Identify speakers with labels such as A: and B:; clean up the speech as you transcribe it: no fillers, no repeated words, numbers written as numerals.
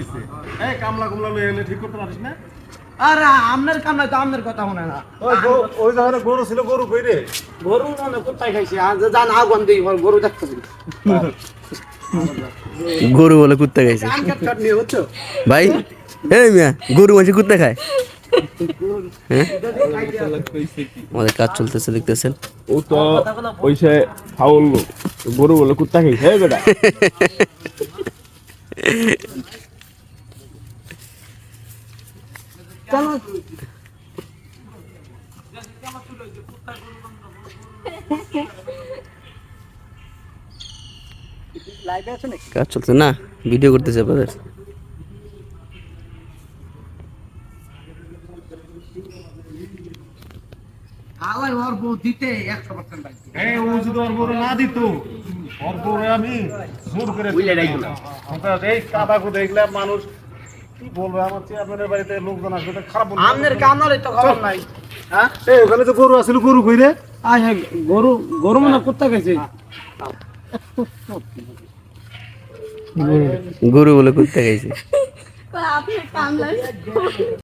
A: দিচ্ছে। এই কামলা কুমলা লয়ে এনে ঠিক করতে পারিস না?
B: আরে আপনার কামনা তো আপনার কথা শুনে না।
A: ওই যখন গরু ছিল গরু কই রে?
B: গরু না কোথায় খাইছে? আজ জান আগুন দিই গরু দেখতে পারি।
C: গরু বলে কুত্তা খাইছে
B: কান কাট কাট নিয়ে হচ্ছে।
C: ভাই। এই মিয়া গরু মাঝে কুত্তা খায়? হ্যাঁ আমাদের কাজ চলতেছে দেখতেছেন।
D: ও তো ওইসে ফাউল গরু বলে কুত্তা খাইছে বেটা।
B: চলো লাইভে আছে নাকি?
C: কাজ চলছে না, ভিডিও করতেছে আপনাদের।
B: আলাই ওর বউ দিতে 100% বাইছে।
A: এই ও যদি ওর গরু না দিত, ওর গরু আমি জোর করে
B: বুঝলে রাখলাম।
A: এই কাদাকু দেখলে মানুষ কি বলবে? আমার চেয়ারম্যানের বাড়িতে লোকজন আসবে তো খারাপ বলবে।
B: আপনার কামনারই তো খবর নাই। হ্যাঁ?
A: এই ওখানে তো গরু আছিল, গরু কই রে?
B: আয় হ্যাঁ গরু গরু মানে কুত্তা খাইছে।
C: গরু বলে কুত্তা খাইছে।
E: আপনার কামলা